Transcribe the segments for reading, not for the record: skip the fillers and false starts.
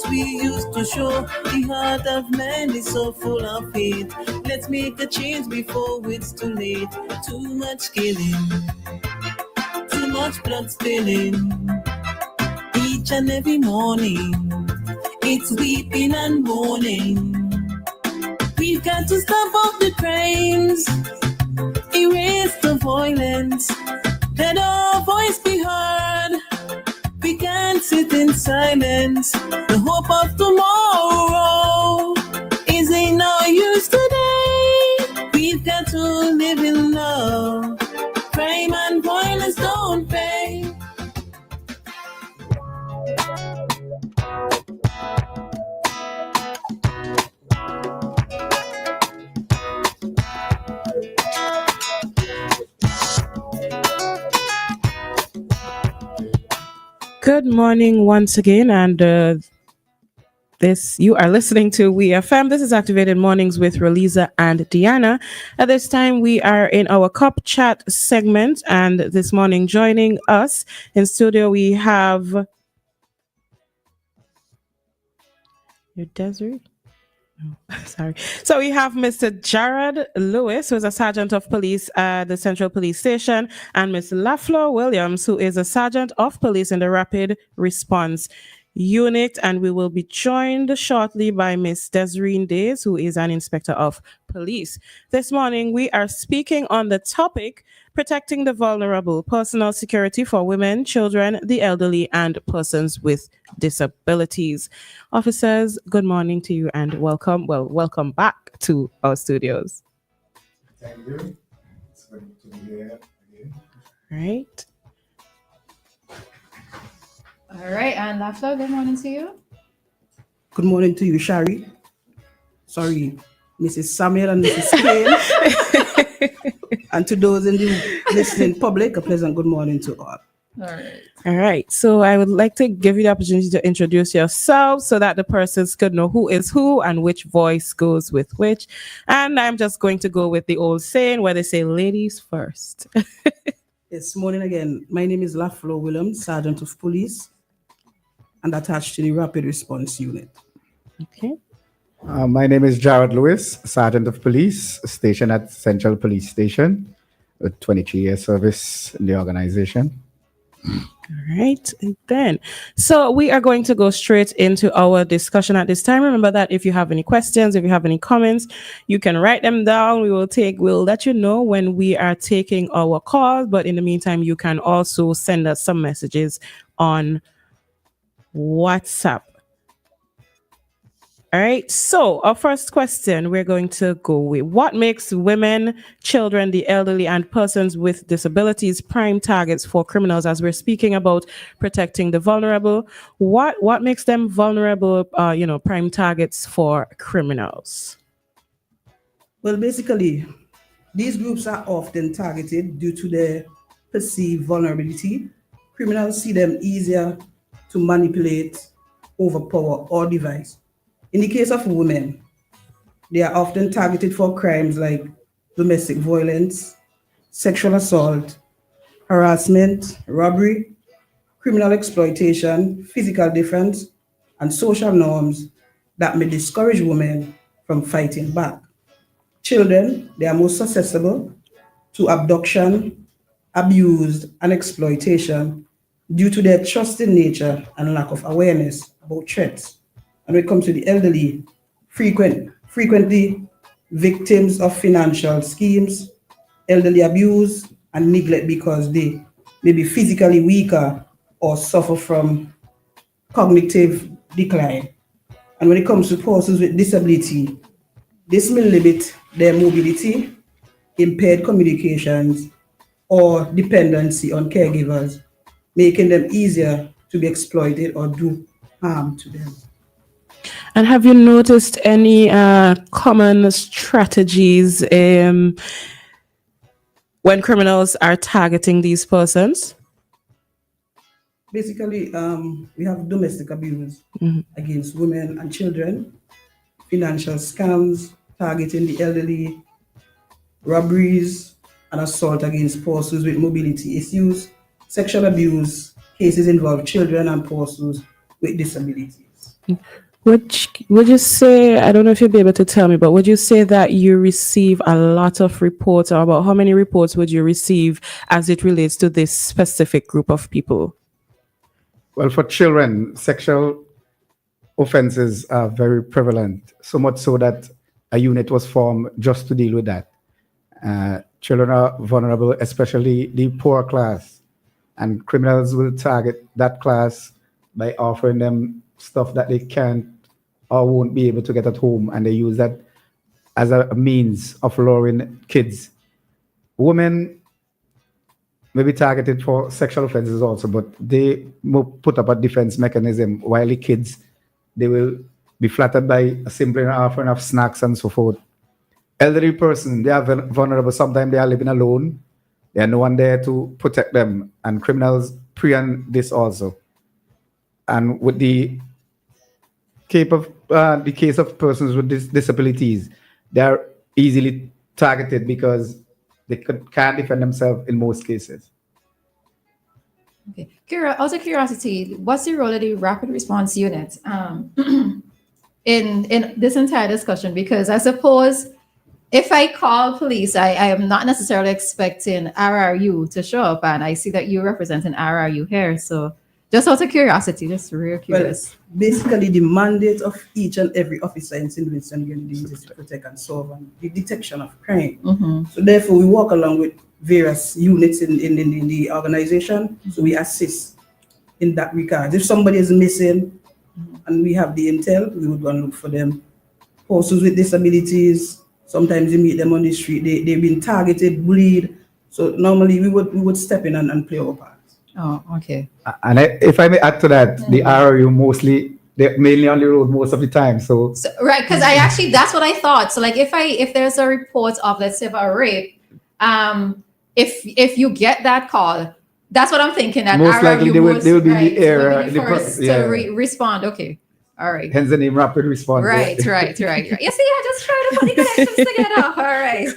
we used to show. The heart of man is so full of hate. Let's make a change before it's too late. Too much killing, too much blood spilling. Each and every morning, it's weeping and mourning. We've got to stop all the crimes, erase the violence, let our voice be heard. We can't sit in silence. The hope of tomorrow is in our use today. We've got to live in love. Crime and violence don't pay. Good morning once again, and you are listening to WEFM. This is Activated Mornings with Roleza and Dianna. At this time, we are in our Cup Chat segment, and this morning joining us in studio, we have Desiree. Oh, sorry. So we have Mr. Jared Lewis, who is a sergeant of police at the Central Police Station, and Ms. LaFleur Williams, who is a sergeant of police in the Rapid Response Unit. And we will be joined shortly by Ms. Desiree Days, who is an inspector of police. This morning, we are speaking on the topic protecting the vulnerable, personal security for women, children, the elderly, and persons with disabilities. Officers, good morning to you and welcome. Well, welcome back to our studios. Thank you. It's good to be here again. Right. All right, and LaFleur, good morning to you. Good morning to you, Shari. Sorry, Mrs. Samuel and Mrs. Cain. And to those in the listening public, a pleasant good morning to all. All right. So I would like to give you the opportunity to introduce yourselves so that the persons could know who is who and which voice goes with which. And I'm just going to go with the old saying where they say ladies first. Yes, morning again. My name is LaFleur Williams, Sergeant of Police, and attached to the Rapid Response Unit. Okay. My name is Jared Lewis, Sergeant of Police, stationed at Central Police Station, with 23 years service in the organization. All right, then. So we are going to go straight into our discussion at this time. Remember that if you have any questions, if you have any comments, you can write them down. We'll let you know when we are taking our calls. But in the meantime, you can also send us some messages on WhatsApp. All right, so our first question we're going to go with: what makes women, children, the elderly, and persons with disabilities prime targets for criminals? As we're speaking about protecting the vulnerable, what makes them vulnerable, prime targets for criminals? Well, basically, these groups are often targeted due to their perceived vulnerability. Criminals see them easier to manipulate, overpower, or devise. In the case of women, they are often targeted for crimes like domestic violence, sexual assault, harassment, robbery, criminal exploitation, physical defense, and social norms that may discourage women from fighting back. Children, they are most susceptible to abduction, abuse, and exploitation due to their trusting nature and lack of awareness about threats. And when it comes to the elderly, frequently victims of financial schemes, elderly abuse, and neglect because they may be physically weaker or suffer from cognitive decline. And when it comes to persons with disability, this may limit their mobility, impaired communications, or dependency on caregivers, making them easier to be exploited or do harm to them. And have you noticed any common strategies when criminals are targeting these persons? Basically, we have domestic abuse against women and children, financial scams targeting the elderly, robberies and assault against persons with mobility issues, sexual abuse cases involve children and persons with disabilities. Would you say, I don't know if you'd be able to tell me, but would you say that you receive a lot of reports, or about how many reports would you receive as it relates to this specific group of people? Well, for children, sexual offenses are very prevalent, so much so that a unit was formed just to deal with that. Children are vulnerable, especially the poor class, and criminals will target that class by offering them stuff that they can't or won't be able to get at home, and they use that as a means of luring kids. Women may be targeted for sexual offenses also, but they put up a defense mechanism, while the kids, they will be flattered by a simple offering of snacks and so forth. Elderly person, they are vulnerable. Sometimes they are living alone. There are no one there to protect them, and criminals prey on this also. And with the case of persons with disabilities, they are easily targeted because they can't defend themselves in most cases. Okay. Out of curiosity, what's the role of the rapid response unit in this entire discussion? Because I suppose if I call police, I am not necessarily expecting RRU to show up, and I see that you represent an RRU here. So just out of curiosity, just real Well, curious. basically, the mandate of each and every officer in St. Vincent Grenadines is to protect and solve the detection of crime. So therefore, we work along with various units in the organization. So we assist in that regard. If somebody is missing and we have the intel, we would go and look for them. Persons with disabilities, sometimes you meet them on the street, they've been targeted, bullied. So normally we would step in and play our part. Oh, okay. And if I may add to that, the RRU mostly, they're mainly on the road most of the time. So Right, because I actually, that's what I thought. So like if there's a report of, let's say, about a rape, if you get that call, that's what I'm thinking. That most likely they will be in the area, will be the first to respond. Okay, all right. hence the name rapid response. Right. You see, I just trying to put the connections together. All right.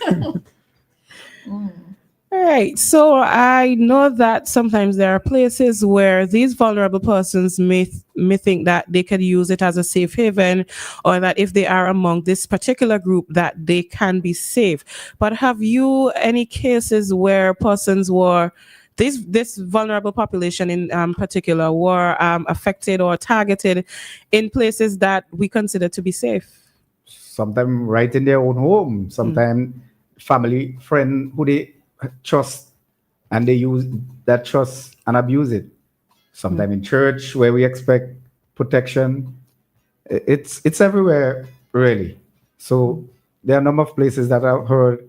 All right. So I know that sometimes there are places where these vulnerable persons may think that they could use it as a safe haven, or that if they are among this particular group that they can be safe. But have you any cases where persons were this vulnerable population in particular were affected or targeted in places that we consider to be safe? Sometimes right in their own home, sometimes family, friend who they trust, and they use that trust and abuse it. Sometimes in church where we expect protection. It's everywhere really. So there are a number of places that I've heard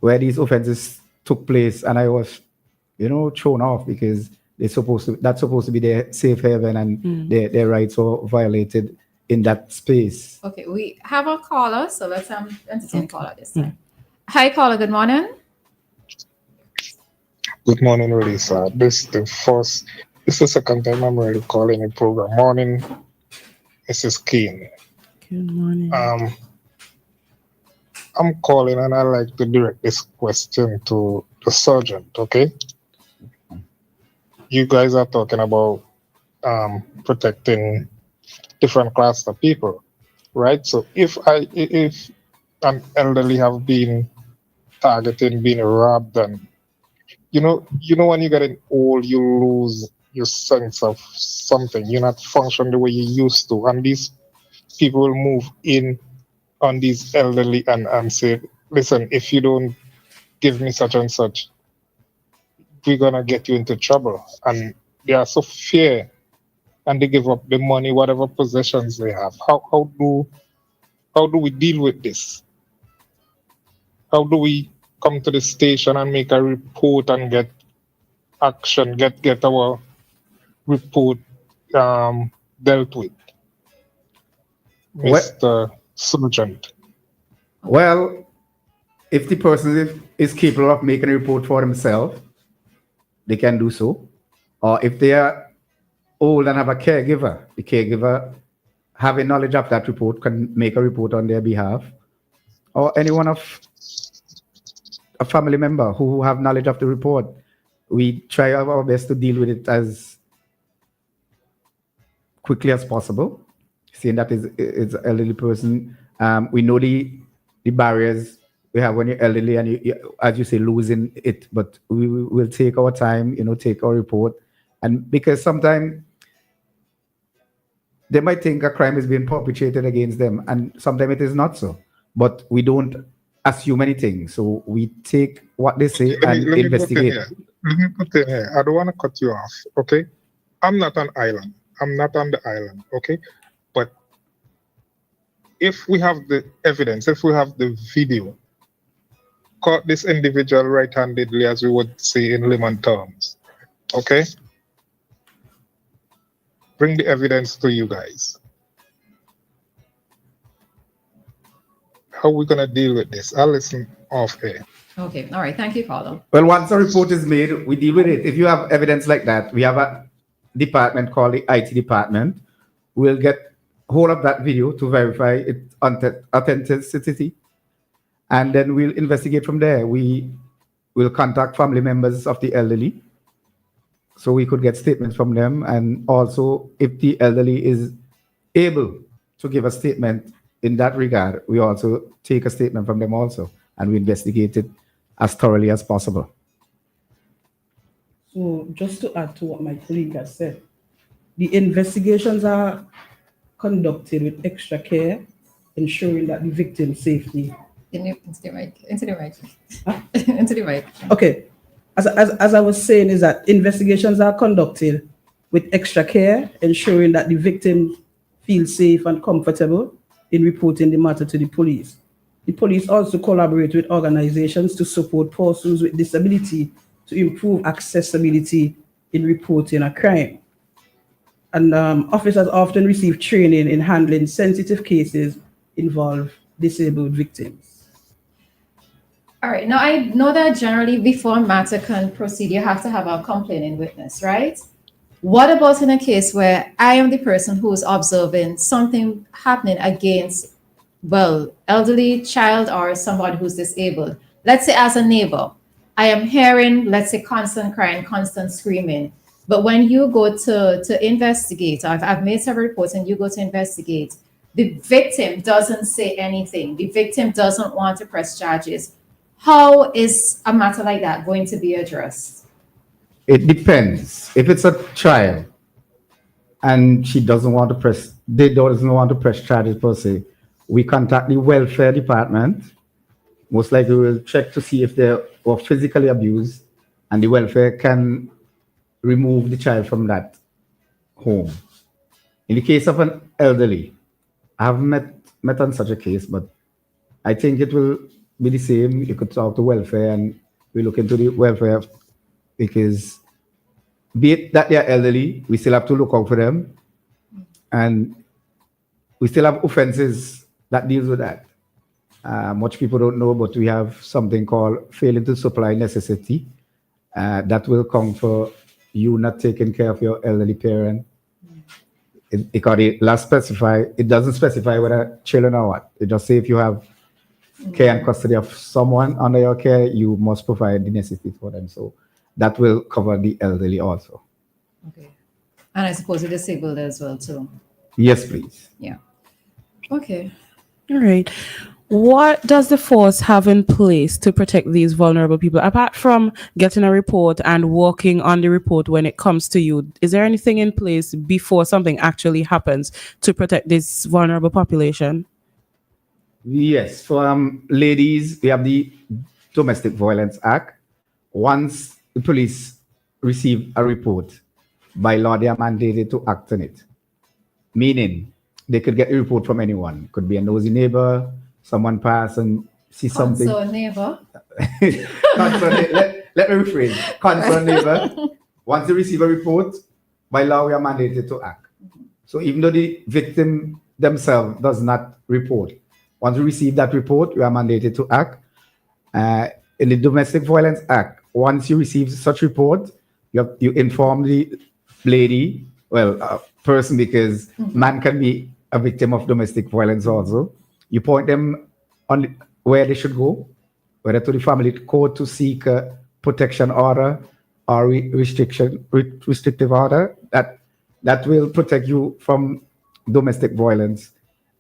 where these offenses took place, and I was, thrown off because that's supposed to be their safe haven, and their rights were violated in that space. Okay, we have a caller, so let's entertain caller this time. Hi, caller. Good morning. Good morning, Roleza. This is the second time I'm really calling a program. Morning, this is Cain. Good morning. I'm calling and I'd like to direct this question to the sergeant, okay? You guys are talking about protecting different class of people, right? So if an elderly have been targeted, been robbed, and you know when you get old, you lose your sense of something. You're not function the way you used to, and these people will move in on these elderly and say, listen, if you don't give me such and such, we're gonna get you into trouble. And they are so fear, and they give up the money, whatever possessions they have. How do we deal with this? How do we come to the station and make a report and get action, get our report dealt with, Mr. Sergeant? Well, if the person is capable of making a report for himself, they can do so. Or if they are old and have a caregiver, the caregiver having knowledge of that report can make a report on their behalf. Or anyone of a family member who have knowledge of the report. We try our best to deal with it as quickly as possible, saying that is an elderly person. We know the barriers we have when you're elderly and you, as you say, losing it. But we will take our time, take our report, and because sometimes they might think a crime is being perpetrated against them, and sometimes it is not so. But we don't assume anything, so we take what they say Let and me investigate. Let me put in here. I don't want to cut you off, okay? I'm not on island. I'm not on the island, okay? But if we have the evidence, if we have the video, caught this individual right-handedly, as we would say in layman terms, okay? Bring the evidence to you guys. How are we gonna deal with this? I'll listen off here. Okay, all right. Thank you, caller. Well, once a report is made, we deal with it. If you have evidence like that, we have a department called the IT department. We'll get hold of that video to verify its authenticity, and then we'll investigate from there. We will contact family members of the elderly, so we could get statements from them, and also if the elderly is able to give a statement in that regard, we also take a statement from them also, and we investigate it as thoroughly as possible. So just to add to what my colleague has said, the investigations are conducted with extra care, ensuring that the victim's safety. Into the mic. Into the mic. Okay, as I was saying, is that investigations are conducted with extra care, ensuring that the victim feels safe and comfortable in reporting the matter to the police. The police also collaborate with organizations to support persons with disability to improve accessibility in reporting a crime. And officers often receive training in handling sensitive cases involve disabled victims. All right. Now, I know that generally before a matter can proceed, you have to have a complaining witness, right? What about in a case where I am the person who is observing something happening against, well, elderly child or somebody who's disabled? Let's say as a neighbor, I am hearing, let's say, constant crying, constant screaming. But when you go to investigate, I've made several reports and you go to investigate, the victim doesn't say anything. The victim doesn't want to press charges. How is a matter like that going to be addressed? It depends. If it's a child and they doesn't want to press charges per se, we contact the welfare department. Most likely we'll check to see if they were physically abused, and the welfare can remove the child from that home. In the case of an elderly, I haven't met on such a case, but I think it will be the same. You could talk to welfare and we look into the welfare, because be it that they're elderly, we still have to look out for them, and we still have offenses that deals with that. Much people don't know, but we have something called failing to supply necessity. That will come for you not taking care of your elderly parent. Because it doesn't specify whether children or what. It just say if you have care and custody of someone under your care, you must provide the necessities for them. So that will cover the elderly also. Okay. And I suppose the disabled as well, too. Yes, please. Yeah. Okay. All right. What does the force have in place to protect these vulnerable people? Apart from getting a report and working on the report when it comes to you, is there anything in place before something actually happens to protect this vulnerable population? Yes. For ladies, we have the Domestic Violence Act. Once the police receive a report, by law, they are mandated to act on it. Meaning, they could get a report from anyone. Could be a nosy neighbor, someone pass and see something. So neighbor. Let me rephrase. Concerned neighbor. Once they receive a report, by law, we are mandated to act. So even though the victim themselves does not report, once we receive that report, we are mandated to act. In the Domestic Violence Act, once you receive such report, you inform the lady, person, because man can be a victim of domestic violence also. You point them on where they should go, whether to the family court to seek a protection order or restrictive order that will protect you from domestic violence,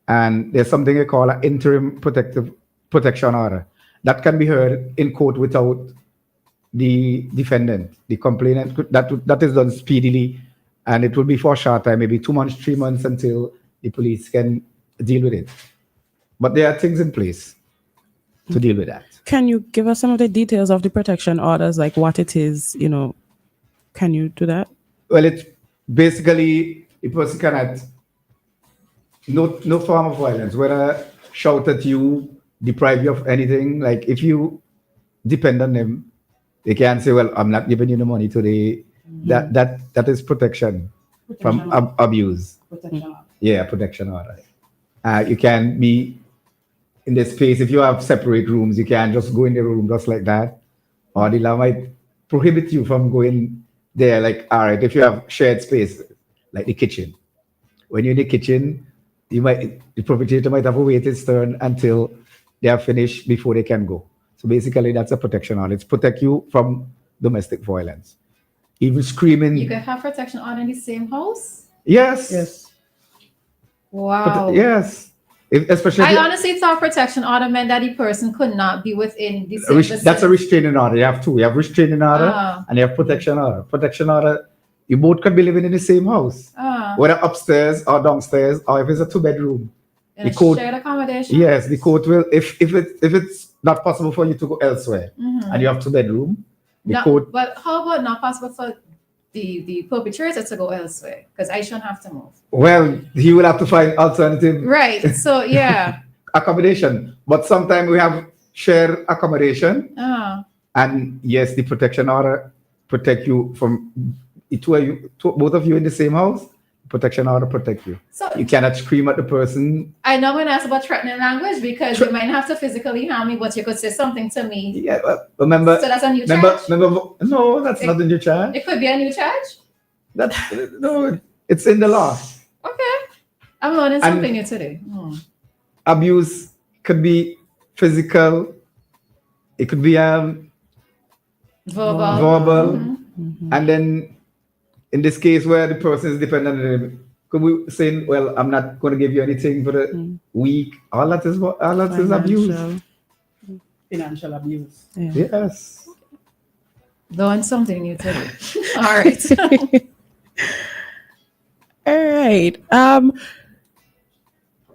and there's something they call an interim protection order that can be heard in court without the defendant, the complainant. That is done speedily, and it will be for a short time, maybe 2 months, 3 months, until the police can deal with it. But there are things in place to deal with that. Can you give us some of the details of the protection orders, like what it is? Can you do that? Well, it's basically a person cannot, no form of violence, whether shout at you, deprive you of anything. Like if you depend on them, they can say, "Well, I'm not giving you the money today." That is protection from abuse. Protection. Yeah, protection order. You can be in the space. If you have separate rooms, you can just go in the room just like that, or the law might prohibit you from going there. Like, all right, if you have shared space, like the kitchen, when you're in the kitchen, the perpetrator might have to wait his turn until they are finished before they can go. So basically, that's a protection order. It's protect you from domestic violence. Even screaming. You can have protection order in the same house? Yes. Yes. Wow. Yes. Especially. I honestly thought protection order meant that the person could not be within the same vicinity. That's a restraining order. You have two. You have restraining order and you have protection order. Protection order, you both can be living in the same house, whether upstairs or downstairs, or if it's a 2-bedroom. In a shared accommodation? Yes, the court will, if it's not possible for you to go elsewhere and you have 2-bedroom, but how about not possible for the perpetrator to go elsewhere? Because I shouldn't have to move. Well, he will have to find alternative. Right. So yeah. Accommodation. But sometimes we have shared accommodation. And yes, the protection order protect you from both of you in the same house. Protection order protect you. So you cannot scream at the person. I know when I asked about threatening language, because you might have to physically harm me, but you could say something to me. Yeah, remember. So that's a new charge? No, that's not a new charge. It could be a new charge? No, it's in the law. Okay. I'm learning something new today. Abuse could be physical. It could be verbal. And then in this case where the person is dependent on him, could we say, well, I'm not going to give you anything for a week? All that is abuse. Financial abuse. Yeah. Yes. Learn something new today. All right. All right.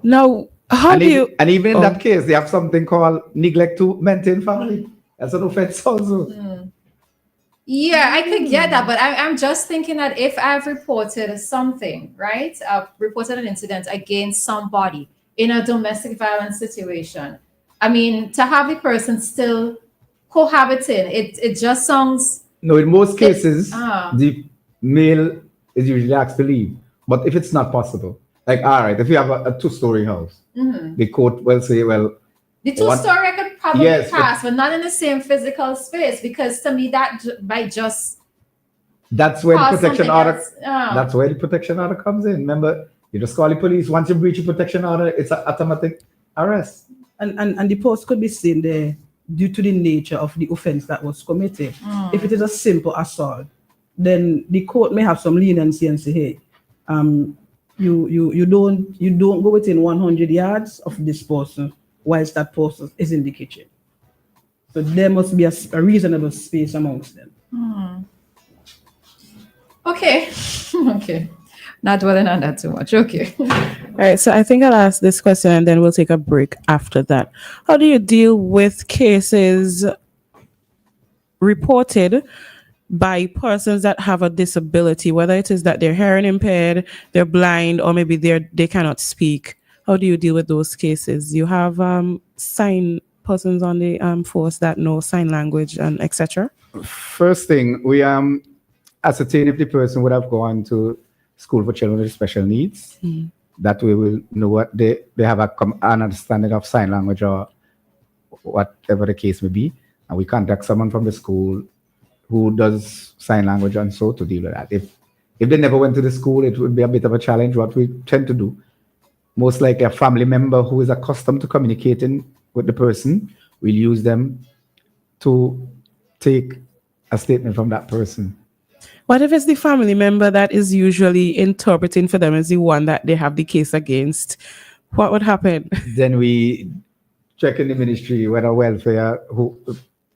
Now, and even in that case, they have something called neglect to maintain family. That's an offense also. Yeah, I could get that, but I'm just thinking that if I've reported something, right? I've reported an incident against somebody in a domestic violence situation. I mean, to have the person still cohabiting, it just sounds... No, in most cases, the male is usually asked to leave. But if it's not possible, like, all right, if you have a 2-story house, the court will say, well... The 2-story I could probably pass, but not in the same physical space, because to me that might just... That's where the protection order... That's where the protection order comes in. Remember, you just call the police. Once you breach a protection order, it's an automatic arrest. And the post could be seen there due to the nature of the offense that was committed. If it is a simple assault, then the court may have some leniency and say, hey, you don't go within 100 yards of this person whilst that person is in the kitchen. So there must be a reasonable space amongst them. Okay. Okay. Not dwelling on that too much. Okay. All right. So I think I'll ask this question and then we'll take a break after that. How do you deal with cases reported by persons that have a disability, whether it is that they're hearing impaired, they're blind, or maybe they cannot speak? How do you deal with those cases? You have sign persons on the force that know sign language and etc. First thing, we ascertain if the person would have gone to school for children with special needs. That way we'll know what they have an understanding of sign language or whatever the case may be. And we contact someone from the school who does sign language and so to deal with that. If they never went to the school, it would be a bit of a challenge. What we tend to do, most likely a family member who is accustomed to communicating with the person, we'll use them to take a statement from that person What if it's the family member that is usually interpreting for them as the one that they have the case against? What would happen? Then we check in the ministry whether welfare, who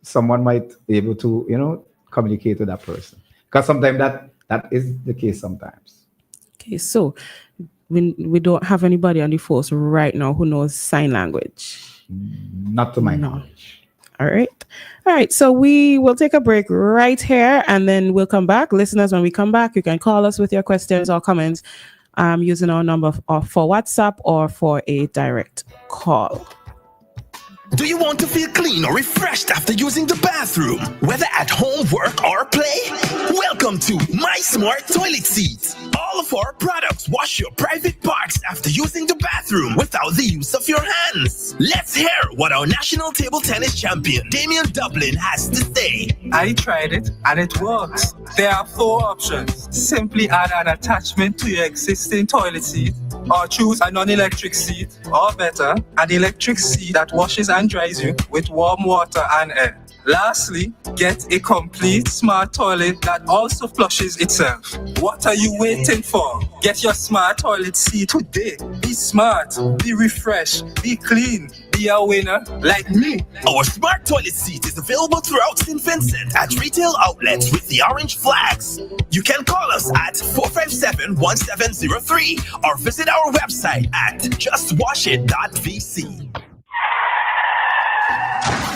someone might be able to, communicate with that person. Because sometimes that is the case sometimes. Okay, so we don't have anybody on the force right now who knows sign language. Not to my knowledge. All right. So we will take a break right here and then we'll come back. Listeners, when we come back, you can call us with your questions or comments using our number for WhatsApp or for a direct call. Do you want to feel clean or refreshed after using the bathroom? Whether at home, work, or play? Welcome to My Smart Toilet Seat. All of our products wash your private parts after using the bathroom without the use of your hands. Let's hear what our national table tennis champion, Damian Dublin, has to say. I tried it and it works. There are 4 options. Simply add an attachment to your existing toilet seat or choose a non-electric seat, or better, an electric seat that washes and dries you with warm water and air. Lastly, get a complete smart toilet that also flushes itself. What are you waiting for? Get your smart toilet seat today. Be smart, be refreshed, be clean, be a winner like me. Our smart toilet seat is available throughout St. Vincent at retail outlets with the orange flags. You can call us at 457-1703 or visit our website at justwashit.vc.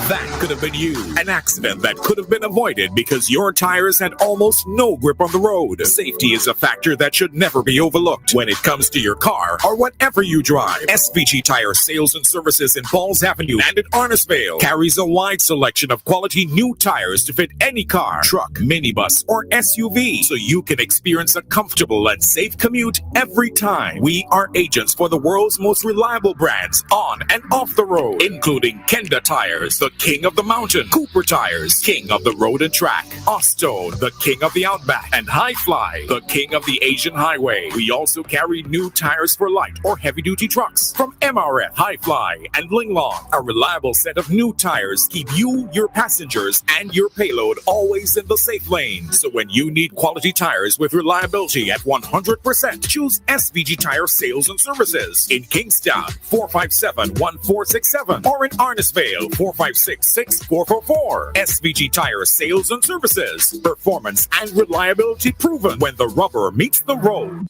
That could have been you. An accident that could have been avoided because your tires had almost no grip on the road. Safety is a factor that should never be overlooked when it comes to your car or whatever you drive. SVG Tire Sales and Services in Falls Avenue and in Arnisvale carries a wide selection of quality new tires to fit any car, truck, minibus, or SUV, so you can experience a comfortable and safe commute every time. We are agents for the world's most reliable brands on and off the road, including Kenda Tires, the king of the mountain, Cooper Tires, king of the road and track, Osto, the king of the outback, and High Fly, the king of the Asian highway. We also carry new tires for light or heavy-duty trucks from MRF, High Fly, and Linglong. A reliable set of new tires keep you, your passengers, and your payload always in the safe lane. So when you need quality tires with reliability at 100%, choose SVG Tire Sales and Services in Kingstown, 457-1467, or in Arnisvale, 456-6444. SVG Tire Sales and Services. Performance and reliability proven when the rubber meets the road.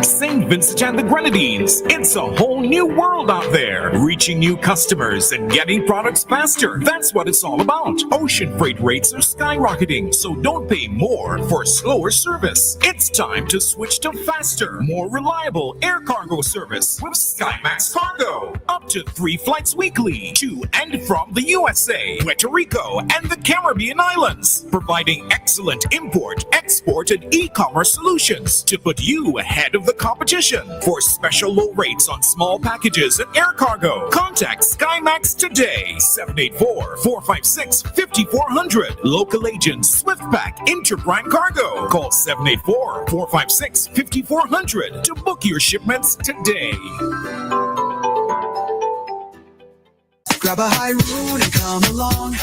St. Vincent and the Grenadines. It's a whole new world out there. Reaching new customers and getting products faster. That's what it's all about. Ocean freight rates are skyrocketing, so don't pay more for slower service. It's time to switch to faster, more reliable air cargo service with SkyMax Cargo. Up to 3 flights weekly to and from the USA, Puerto Rico, and the Caribbean islands. Providing excellent import, export, and e-commerce solutions to put you ahead of the competition. For special low rates on small packages and air cargo, contact SkyMax today. 784-456-5400. Local agents SwiftPack Interbrand Cargo. Call 784-456-5400 to book your shipments today. Grab a high room and come along.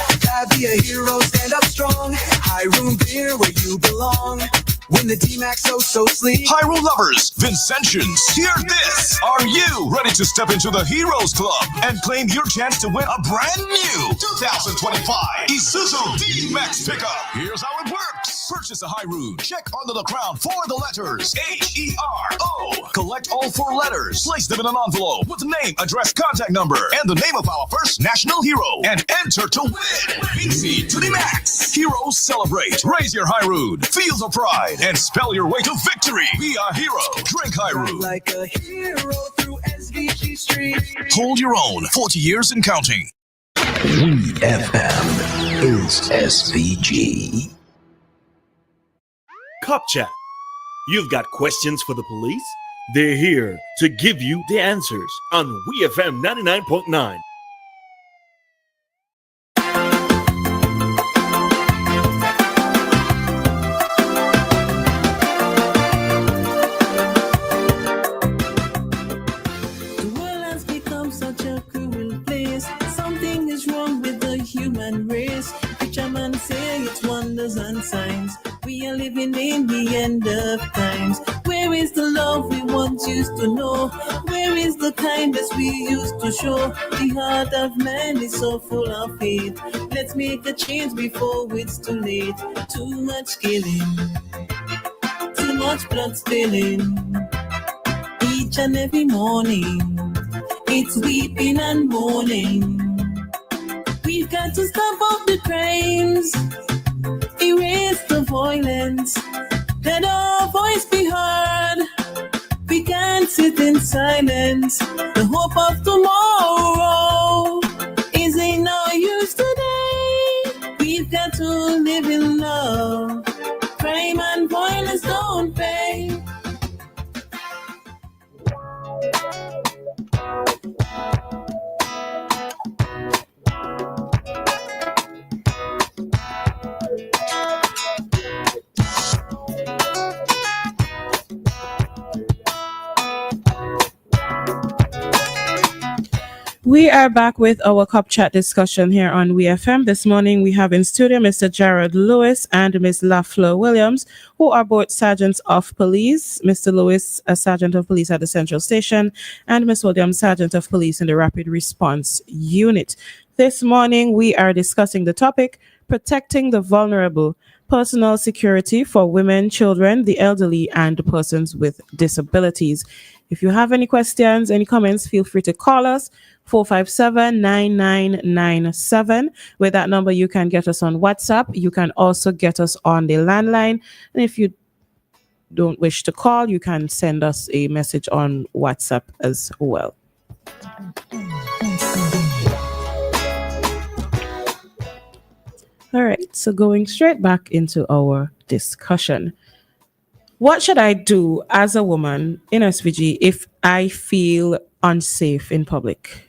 Be a hero, stand up strong. High room beer where you belong. When the D-Max so sleek. Hyrule lovers, Vincentians, hear this. Are you ready to step into the Heroes Club and claim your chance to win a brand new 2025 Isuzu D-Max pickup? Here's how it works. Purchase a Hyrule. Check under the crown for the letters H-E-R-O. Collect all 4 letters. Place them in an envelope with the name, address, contact number, and the name of our first national hero. And enter to win. VC to the max. Heroes celebrate. Raise your Hyrule. Feel the pride. And spell your way to victory. Be a hero. Drink Hyrule. Like a hero through SVG Street. Hold your own. 40 years and counting. WEFM is SVG. Cop Chat. You've got questions for the police? They're here to give you the answers on WEFM 99.9. And signs. We are living living in the end of times. Where is the love we once used to know? Where is the kindness we used to show? The heart of man is so full of hate. Let's make a change before it's too late. Too much killing, too much blood spilling. Each and every morning, it's weeping and mourning. We've got to stop all the crimes, erase the violence, let our voice be heard. We can't sit in silence. The hope of tomorrow is in no use today. We've got to live in love. Crime and violence don't pay. We are back with our Cup Chat discussion here on WEFM. This morning we have in studio Mr. Jared Lewis and Ms. LaFleur Williams, who are both sergeants of police. Mr. Lewis, a sergeant of police at the Central Station, and Ms. Williams, sergeant of police in the Rapid Response Unit. This morning we are discussing the topic, protecting the vulnerable, personal security for women, children, the elderly, and persons with disabilities. If you have any questions, any comments, feel free to call us 457-9997. With that number, you can get us on WhatsApp. You can also get us on the landline. And if you don't wish to call, you can send us a message on WhatsApp as well. All right, so going straight back into our discussion. What should I do as a woman in SVG if I feel unsafe in public?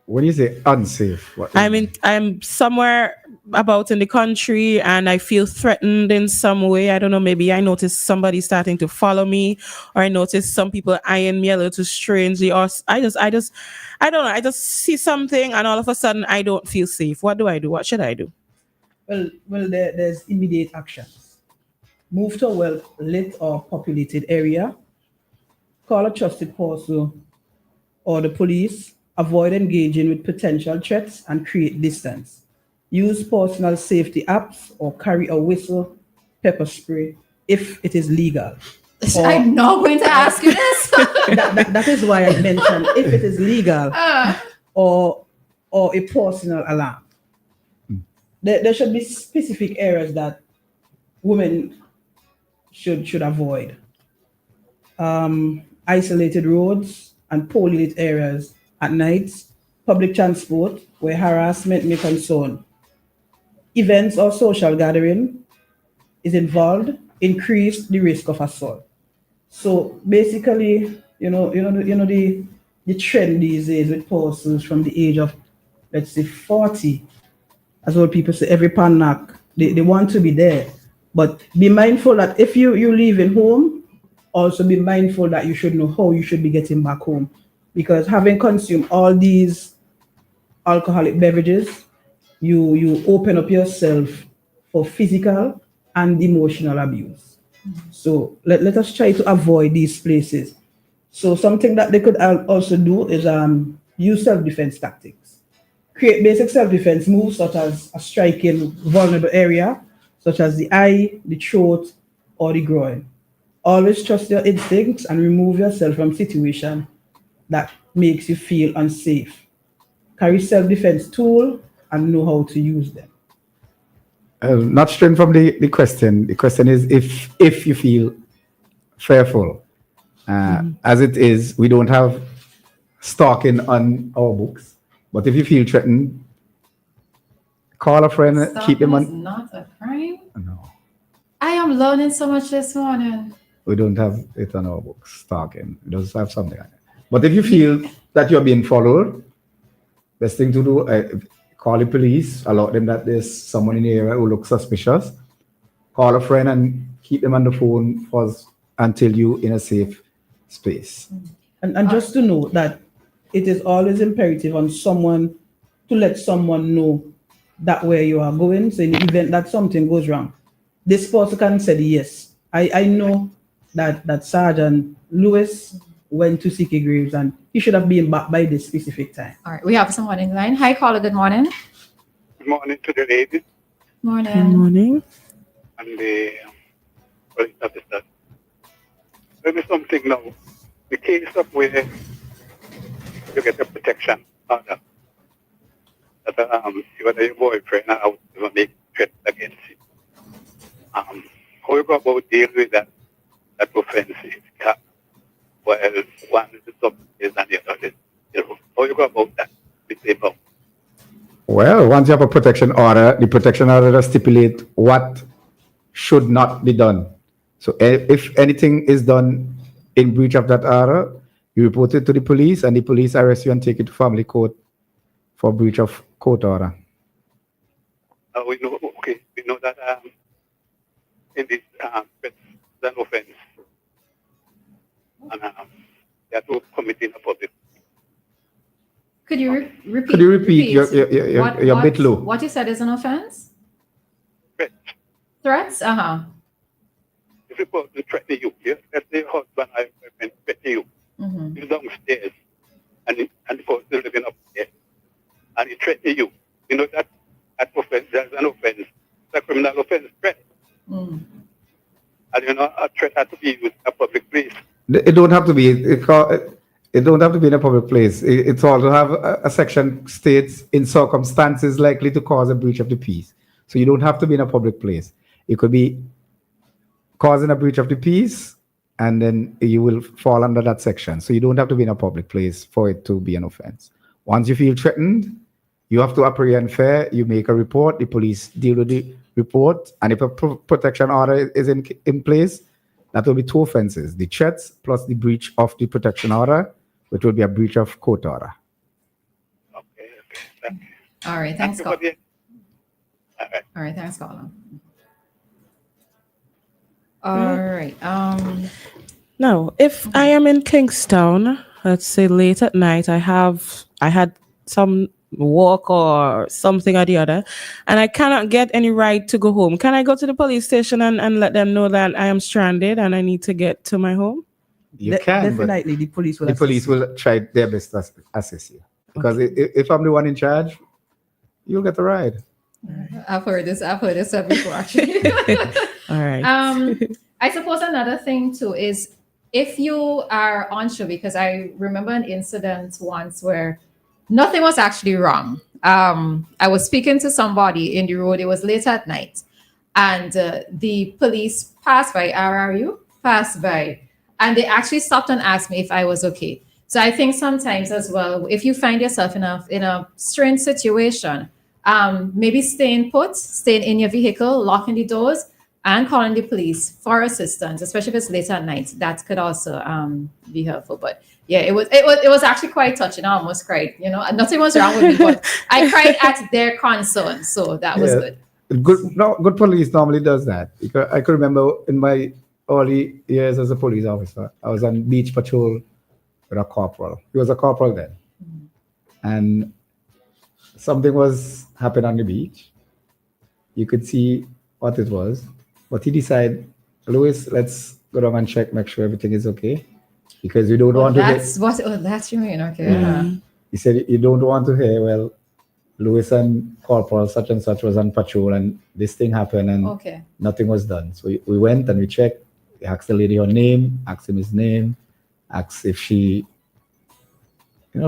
When you say unsafe, what? I'm somewhere about in the country and I feel threatened in some way. I don't know, maybe I notice somebody starting to follow me, or I notice some people eyeing me a little strangely, or I don't know, I just see something and all of a sudden I don't feel safe. What do I do? What should I do? Well, there's immediate actions. Move to a well-lit or populated area. Call a trusted person or the police. Avoid engaging with potential threats and create distance. Use personal safety apps or carry a whistle, pepper spray if it is legal. I'm not going to ask you this. that is why I mentioned if it is legal or a personal alarm. There should be specific areas that women should avoid. Isolated roads and poorly lit areas at night, public transport where harassment may concern. Events or social gathering is involved, increase the risk of assault. So basically, the trend these days with persons from the age of, let's say, 40, as old people say, every pan knock, they want to be there. But be mindful that if you're leaving home, also be mindful that you should know how you should be getting back home. Because having consumed all these alcoholic beverages, you open up yourself for physical and emotional abuse. So let us try to avoid these places. So something that they could also do is use self-defense tactics. Create basic self-defense moves such as a striking vulnerable area, such as the eye, the throat, or the groin. Always trust your instincts and remove yourself from situations that makes you feel unsafe. Carry self-defense tool and know how to use them. Not straight from the question. The question is if you feel fearful. As it is, we don't have stalking on our books. But if you feel threatened, call a friend, keep them on. Stalking is not a crime? No. I am learning so much this morning. We don't have it on our books, stalking. We just have something like that. But if you feel that you're being followed, best thing to do, call the police, alert them that there's someone in the area who looks suspicious. Call a friend and keep them on the phone until you're in a safe space. And just to know that it is always imperative on someone to let someone know that where you are going. So in the event that something goes wrong, this person can say yes. I know that Sergeant Lewis went to CK Graves and he should have been back by this specific time. All right, we have someone in line. Hi, caller. Good morning. Good morning to the ladies Morning. Good morning. and the police officers. There is something now. The case of where you get a protection order, that whether your boyfriend or out will make threats against you. How you go about dealing with that offense is well, one is the substance and the other is zero. How you go about that? Well, once you have a protection order, the protection order does stipulate what should not be done. So if anything is done in breach of that order, you report it to the police and the police arrest you and take it to family court for breach of court order. We know that in this it's an offense. And they are to committing a public. Could you repeat? Could you repeat? You're a bit low. What you said is an offense? Threats. Threats? If you put to threaten you, let's say husband I threaten you. Mm-hmm. He's downstairs and the person living upstairs. And he threaten you. You know that offense, that's an offense. It's a criminal offense, threat. Mm. And you know, a threat has to be used in a public place. It don't have to be. It don't have to be in a public place. It's all to have a section states in circumstances likely to cause a breach of the peace. So you don't have to be in a public place. It could be causing a breach of the peace, and then you will fall under that section. So you don't have to be in a public place for it to be an offense. Once you feel threatened, you have to apprehend fair. You make a report. The police deal with the report, and if a protection order is in place, that will be two offenses: the threats plus the breach of the protection order, which will be a breach of court order. Okay. Thank you. All right, thanks, caller. All right, thanks, caller. All right. Now, if I am in Kingstown, let's say late at night, I had some walk or something or the other, and I cannot get any ride to go home. Can I go to the police station and let them know that I am stranded and I need to get to my home? You can, definitely the police will. The police will try their best to assist you, because if I'm the one in charge, you'll get the ride. I've heard this before, actually. All right. I suppose another thing too is if you are unsure, because I remember an incident once where nothing was actually wrong. I was speaking to somebody in the road. It was late at night, and the police passed by. Passed by, and they actually stopped and asked me if I was okay. So I think sometimes as well, if you find yourself in a strange situation, maybe staying in your vehicle, locking the doors, and calling the police for assistance, especially if it's late at night. That could also be helpful. But yeah, it was actually quite touching. I almost cried. You know, nothing was wrong with me, but I cried at their concern. So that was good. Good police normally does that. Because I can remember in my early years as a police officer, I was on beach patrol with a corporal. He was a corporal then, and something was happening on the beach. You could see what it was, but he decided, Louis, let's go down and check, make sure everything is okay, because you don't want to. That's you mean, okay. Yeah. He said you don't want to hear, well, Louis and Corporal such and such was on patrol and this thing happened and nothing was done. So we went and we checked. We asked the lady her name, asked him his name, asked if she,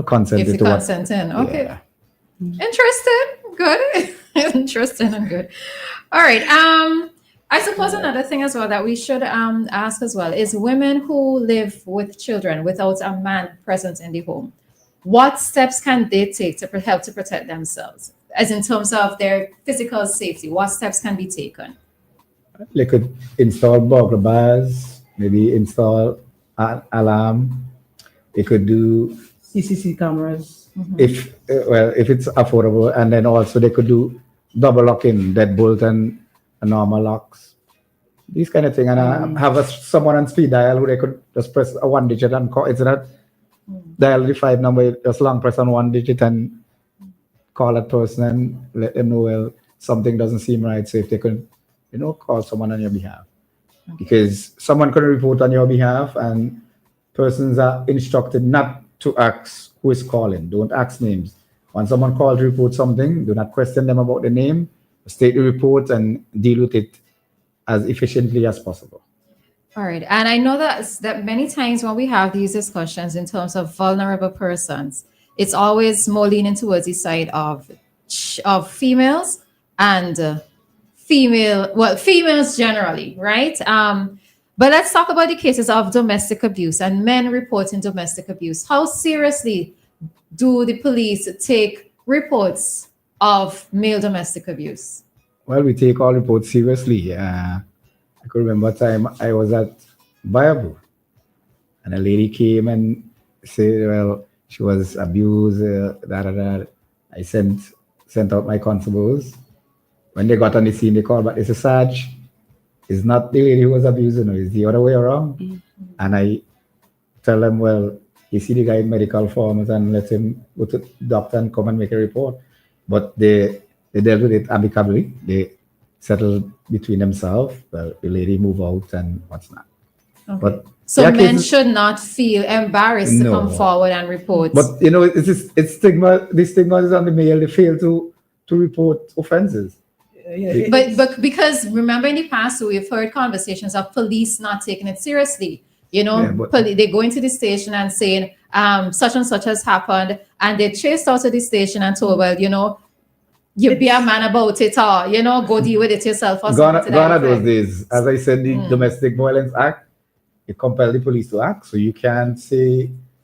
consented to consented. Okay. Yeah. Interesting. Good. Interesting and good. All right. I suppose another thing as well that we should ask as well is women who live with children without a man present in the home. What steps can they take to help to protect themselves, as in terms of their physical safety? What steps can be taken? They could install burglar bars, maybe install an alarm. They could do CCTV cameras. If it's affordable, and then also they could do double locking, deadbolt and normal locks, these kind of thing, and have someone on speed dial who they could just press a one digit and call. It's not dial the 5 number, just long press on one digit and call that person and let them know, well, something doesn't seem right. So if they could call someone on your behalf. Because someone can report on your behalf, and persons are instructed not to ask who is calling. Don't ask names. When someone calls to report something, do not question them about the name. State the report and deal with it as efficiently as possible. All right. And I know that many times when we have these discussions in terms of vulnerable persons, it's always more leaning towards the side of females and females generally, right? But let's talk about the cases of domestic abuse and men reporting domestic abuse. How seriously do the police take reports of male domestic abuse? Well, we take all reports seriously. I could remember a time I was at Bible, and a lady came and said, well, she was abused, I sent out my constables. When they got on the scene, they called back. It's a Sarge. It's not the lady who was abusing her, it's the other way around. Mm-hmm. And I tell them, well, you see the guy in medical forms and let him go to the doctor and come and make a report. But they dealt with it amicably. They settled between themselves. Well, the lady moved out and what's not. Okay. But so men should not feel embarrassed to come forward and report. But it's stigma. The stigma is on the male. They fail to report offenses. But because remember in the past we've heard conversations of police not taking it seriously. They go into the station and saying such and such has happened, and they chased out of the station and told, well, you be a man about it, or go deal with it yourself. Or gone are those days. As I said, the Domestic Violence Act, it compels the police to act. So you can't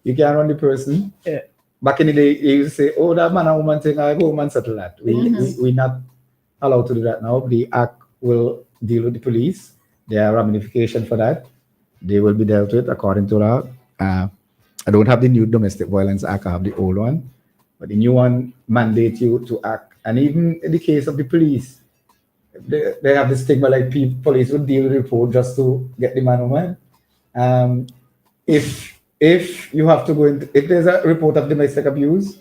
run the person. Yeah. Back in the day, you used to say, oh, that man and woman thing, I go and settle that. We're not allowed to do that now. The act will deal with the police. There are ramifications for that. They will be dealt with according to that. I don't have the new Domestic Violence Act. I have the old one. But the new one mandates you to act. And even in the case of the police, they have this stigma like police would deal with the report just to get the man or woman. If you have to go in, if there's a report of domestic abuse,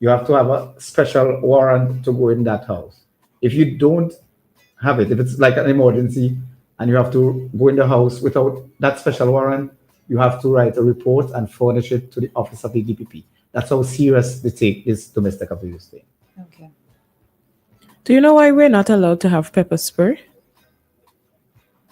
you have to have a special warrant to go in that house. If you don't have it, if it's like an emergency and you have to go in the house without that special warrant, you have to write a report and furnish it to the office of the DPP. That's how serious they take this domestic abuse thing. Okay. Do you know why we're not allowed to have pepper spray?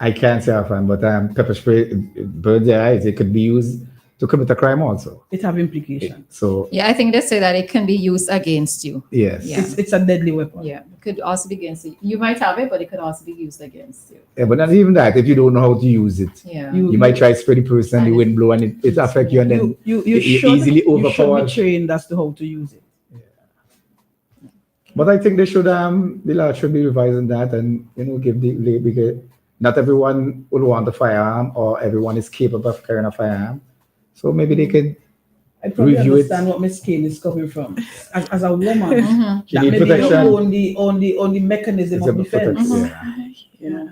I can't say offhand, but pepper spray burns their eyes. It could be used to commit a crime also. It have implications. So yeah, I think they say that it can be used against you. Yes. Yeah. It's a deadly weapon. Yeah. It could also be against you. You might have it, but it could also be used against you. Yeah, but not even that. If you don't know how to use it, you might try to spray the person and the wind blow and it affect you, and then you easily overpower. You should be trained as to how to use it. Yeah. But I think they should the law should be revising that and give because not everyone will want a firearm or everyone is capable of carrying a firearm. So maybe they could I probably review understand what Miss Cain is coming from. As a woman, that she need may be protection. the only mechanism of defense. Yeah.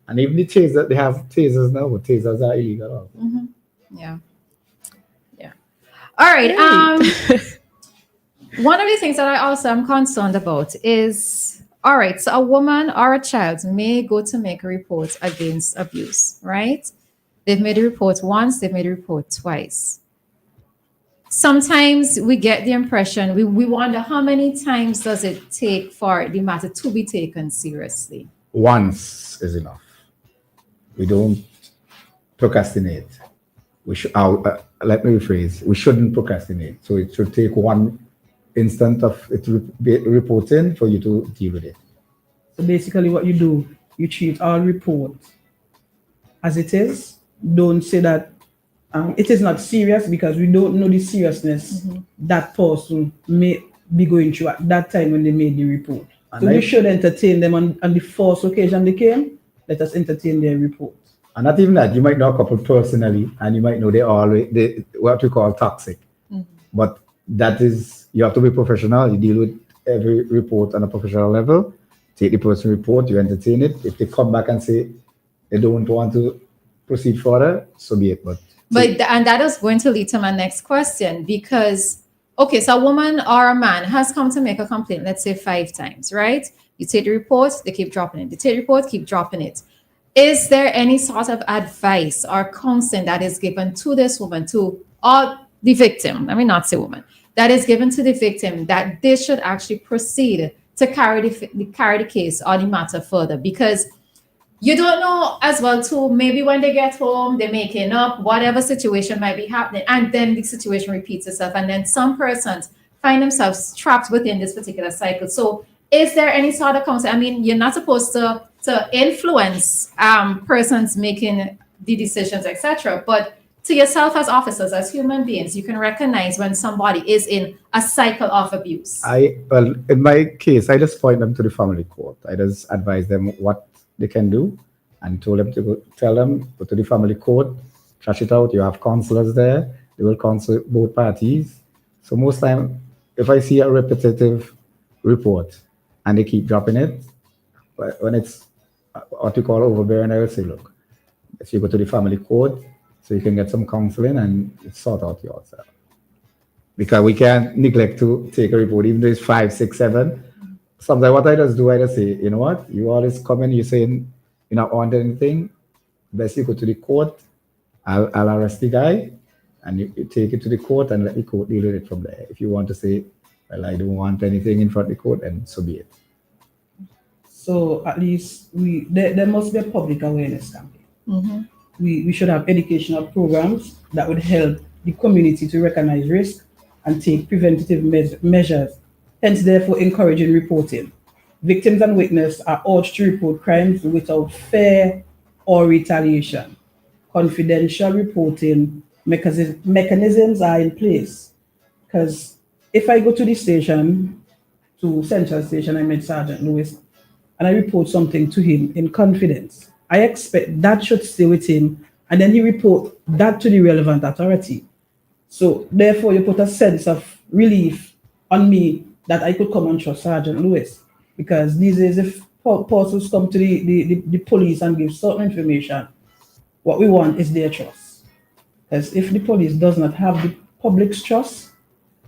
And even the tasers, they have tasers now, but tasers are illegal also. Yeah. All right. One of the things that I also am concerned about is, all right, so a woman or a child may go to make a report against abuse, right? They've made a report once, they've made a report twice. Sometimes we get the impression, we wonder how many times does it take for the matter to be taken seriously? Once is enough. We don't procrastinate. We should. Let me rephrase. We shouldn't procrastinate. So it should take one instant of it reporting for you to deal with it. So basically, what you do, you treat all reports as it is. Don't say that it is not serious because we don't know the seriousness that person may be going through at that time when they made the report. So we should entertain them on the first occasion they came. Let us entertain their report. And not even that, you might know a couple personally, and you might know they what we call toxic. But that is, you have to be professional. You deal with every report on a professional level. Take the person report, you entertain it. If they come back and say they don't want to proceed further, so be it. And that is going to lead to my next question, because okay, so a woman or a man has come to make a complaint, let's say 5 times, right? You take the report, they keep dropping it. They take the report, keep dropping it. Is there any sort of advice or counseling that is given to this woman, or the victim? Let me not say woman. That is given to the victim that they should actually proceed to carry the case or the matter further, because you don't know as well too, maybe when they get home they're making up whatever situation might be happening, and then the situation repeats itself, and then some persons find themselves trapped within this particular cycle. So is there any sort of counsel? I mean, you're not supposed to influence persons making the decisions, etc., but to yourself as officers, as human beings, you can recognize when somebody is in a cycle of abuse. Well, in my case, I just point them to the family court. I just advise them what they can do, and told them to tell them, go to the family court, trash it out. You have counselors there. They will counsel both parties. So most time, if I see a repetitive report and they keep dropping it, when it's what you call overbearing, I will say, look, if you go to the family court, so you can get some counseling and sort out yourself. Because we can't neglect to take a report, even though it's 5, 6, 7. Sometimes what I just do, I just say, you know what, you always come in, you're saying you're not on anything, best you go to the court, I'll arrest the guy, and you take it to the court and let the court deal with it from there. If you want to say, well, I don't want anything in front of the court, and so be it. So at least there must be a public awareness campaign. Mm-hmm. We should have educational programs that would help the community to recognize risk and take preventative measures, hence therefore encouraging reporting. Victims and witnesses are urged to report crimes without fear or retaliation. Confidential reporting mechanisms are in place, because if I go to the station, to Central Station, I met Sergeant Lewis, and I report something to him in confidence, I expect that should stay with him, and then he report that to the relevant authority. So therefore, you put a sense of relief on me that I could come and trust Sergeant Lewis. Because these days, if persons come to the police and give certain information, what we want is their trust. Because if the police does not have the public's trust,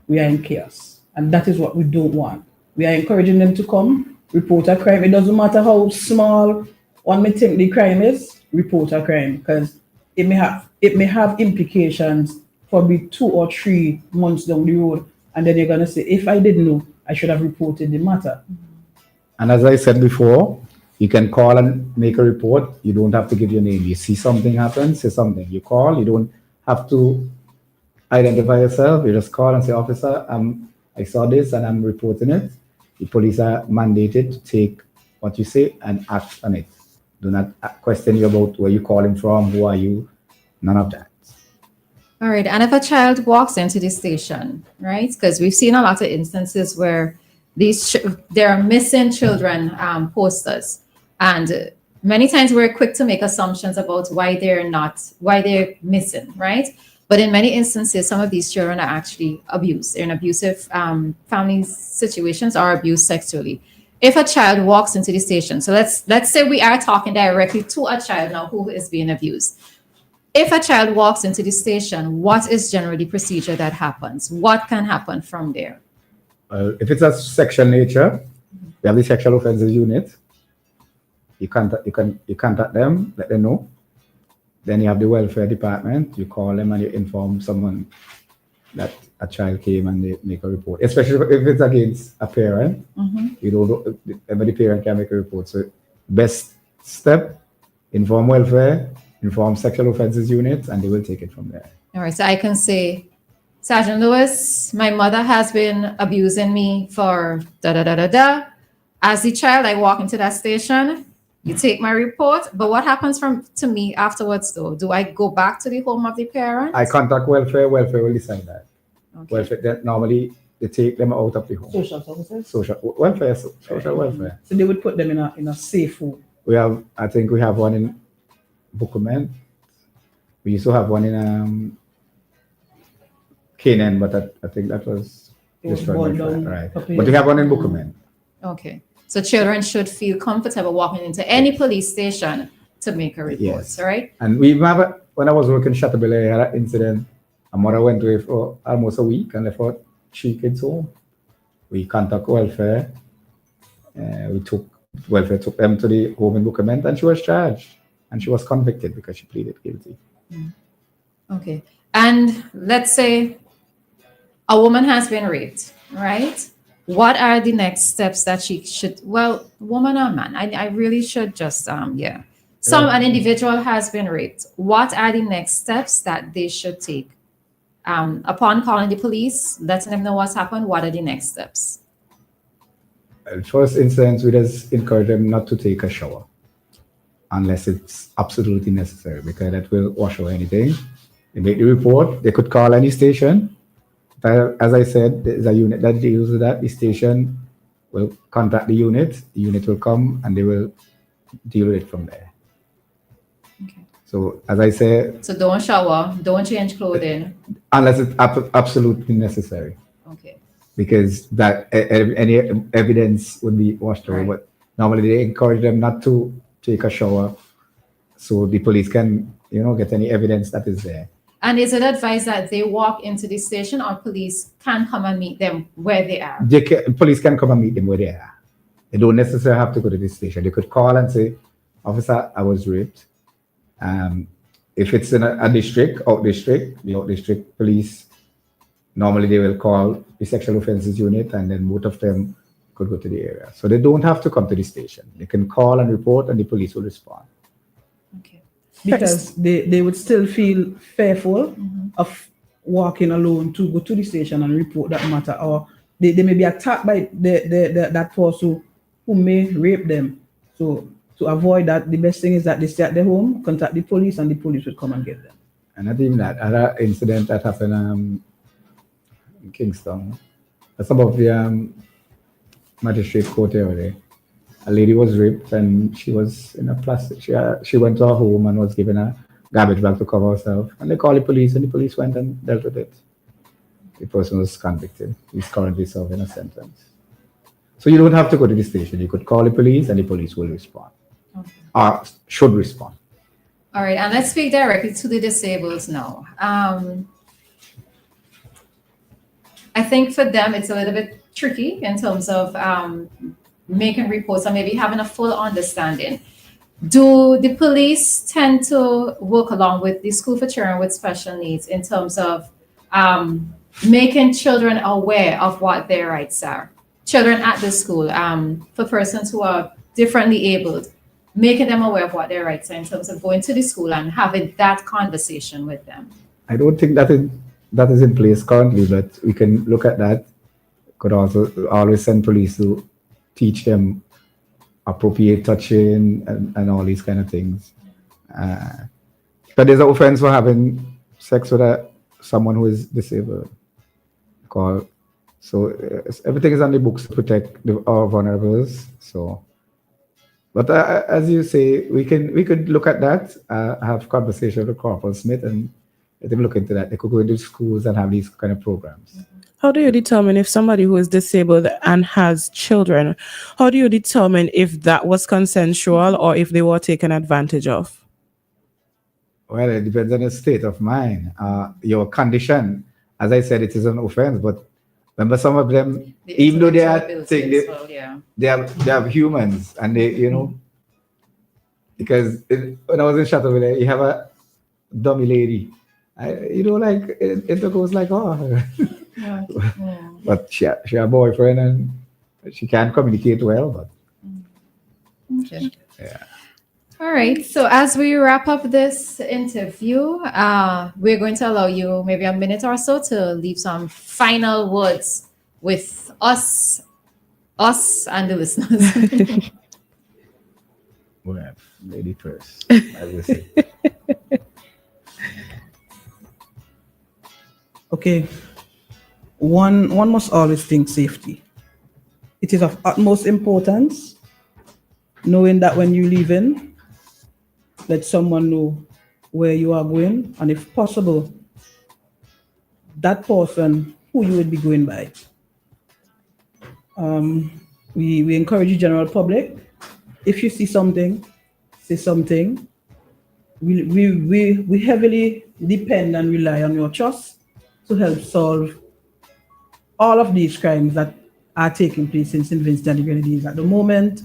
we are in chaos. And that is what we don't want. We are encouraging them to come, report a crime. It doesn't matter how small one may think the crime is, report a crime, because it may have implications probably 2 or 3 months down the road, and then you're gonna say, if I didn't know, I should have reported the matter. And as I said before, you can call and make a report. You don't have to give your name. You see something happen, say something. You call. You don't have to identify yourself. You just call and say, officer, I saw this and I'm reporting it. The police are mandated to take what you say and act on it. Do not question you about where you're calling from, who are you, none of that. All right. And if a child walks into the station, right? Because we've seen a lot of instances where there are missing children posters, and many times we're quick to make assumptions about why they're missing, right? But in many instances, some of these children are actually abused. They're in abusive family situations or abused sexually. If a child walks into the station, so let's say we are talking directly to a child now who is being abused. If a child walks into the station, what is generally the procedure that happens? What can happen from there? If it's a sexual nature, we have the sexual offences unit. You contact them, let them know. Then you have the welfare department. You call them and you inform someone that a child came and they make a report. Especially if it's against a parent, you don't. Every parent can make a report. So best step: inform welfare, inform sexual offences unit, and they will take it from there. All right. So I can say, Sergeant Lewis, my mother has been abusing me for da-da-da-da-da. As the child, I walk into that station, you take my report, but what happens to me afterwards though? Do I go back to the home of the parent? I contact welfare will decide that. Okay. Welfare, normally they take them out of the home. Social services? Social welfare. So they would put them in a safe home. I think we have one in Bukumen. We used to have one in Cain, but I think that was destroyed. Right. But we have one in Bukumen. Okay. So children should feel comfortable walking into any police station to make a report, yes. Right? And we remember when I was working in Chateaubelair, I had an incident. A mother went away for almost a week and left out 3 kids home. We contact welfare. Welfare took them to the home in Bucament, and she was charged, and she was convicted because she pleaded guilty. Okay. And let's say a woman has been raped, right? What are the next steps that she should, well, woman or man? I really should just, an individual has been raped. What are the next steps that they should take? Upon calling the police, letting them know what's happened, what are the next steps? First instance, we just encourage them not to take a shower unless it's absolutely necessary, because that will wash away anything. They make the report. They could call any station. As I said, there's a unit that deals with that. The station will contact the unit. The unit will come and they will deal with it from there. Okay. So as I said, so don't shower, don't change clothing unless it's absolutely necessary. Okay. Because that any evidence would be washed away. But normally they encourage them not to take a shower, so the police can, get any evidence that is there. And is it advised that they walk into the station, or police can come and meet them where they are? Police can come and meet them where they are. They don't necessarily have to go to the station. They could call and say, "Officer, I was raped." If it's in a district, the out district police, normally they will call the sexual offences unit, and then both of them could go to the area. So they don't have to come to the station. They can call and report, and the police will respond. Okay. Because they would still feel fearful of walking alone to go to the station and report that matter, or they may be attacked by that person who may rape them. So to avoid that, the best thing is that they stay at their home, contact the police, and the police will come and get them. And not even that, other incident that happened in Kingston, that's above the magistrate court area. A lady was raped, and she was in a plastic. She went to her home and was given a garbage bag to cover herself. And they called the police, and the police went and dealt with it. The person was convicted. He's currently serving a sentence. So you don't have to go to the station. You could call the police, and the police will respond, or should respond. All right, and let's speak directly to the disabled now. I think for them it's a little bit tricky in terms of making reports and maybe having a full understanding. Do the police tend to work along with the School for Children with Special Needs in terms of making children aware of what their rights are? Children at the school, for persons who are differently abled, making them aware of what their rights are in terms of going to the school and having that conversation with them. I don't think that is in place currently, but we can look at that. Could also always send police to teach them appropriate touching and all these kind of things. But there's an offense for having sex with someone who is disabled. So everything is on the books to protect our vulnerables. So, but as you say, we could look at that, have conversation with Corporal Smith, and let them look into that. They could go into schools and have these kind of programs. How do you determine if somebody who is disabled and has children, how do you determine if that was consensual or if they were taken advantage of? Well, it depends on the state of mind. Your condition, as I said, it is an offense, but remember some of them, even though they are they have humans, and they, because when I was in Chateauville, you have a dummy lady. It goes like, oh. But she had a boyfriend, and she can't communicate well. But okay. Yeah. All right. So as we wrap up this interview, we're going to allow you maybe a minute or so to leave some final words with us and the listeners. Well, lady first, as we say. Okay. One must always think safety. It is of utmost importance, knowing that when you leave in, let someone know where you are going, and if possible, that person who you would be going by. We encourage the general public, if you see something, say something. We heavily depend and rely on your trust to help solve all of these crimes that are taking place in St. Vincent and the Grenadines at the moment.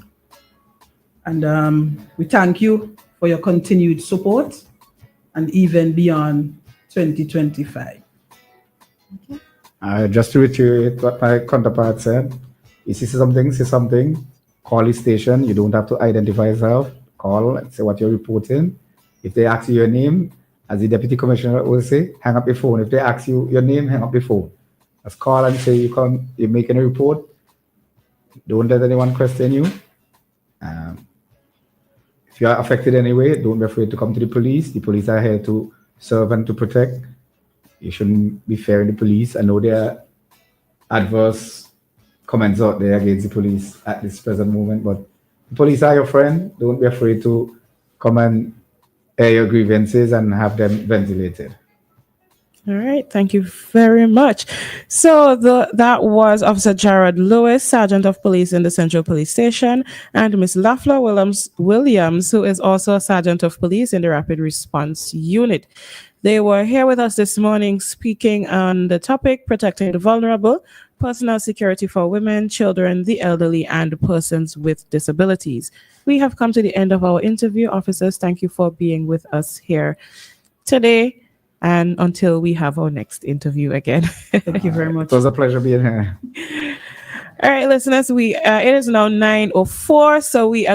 And we thank you for your continued support and even beyond 2025. Just to reiterate what my counterpart said, if you see something, say something, call the station. You don't have to identify yourself. Call and say what you're reporting. If they ask you your name, as the deputy commissioner will say, hang up your phone. If they ask you your name, hang up your phone. Just call and say you're making a report. Don't let anyone question you. If you are affected anyway, don't be afraid to come to the police. The police are here to serve and to protect. You shouldn't be fearing the police. I know there are adverse comments out there against the police at this present moment, but the police are your friend. Don't be afraid to come and air your grievances and have them ventilated. All right, thank you very much. So that was Officer Jared Lewis, Sergeant of Police in the Central Police Station, and Miss Lafleur Williams, who is also a Sergeant of Police in the Rapid Response Unit. They were here with us this morning speaking on the topic, protecting the vulnerable, personal security for women, children, the elderly, and persons with disabilities. We have come to the end of our interview. Officers, thank you for being with us here today. And until we have our next interview again. Thank you very much. It was a pleasure being here. All right, listeners, it is now 9:04, so we are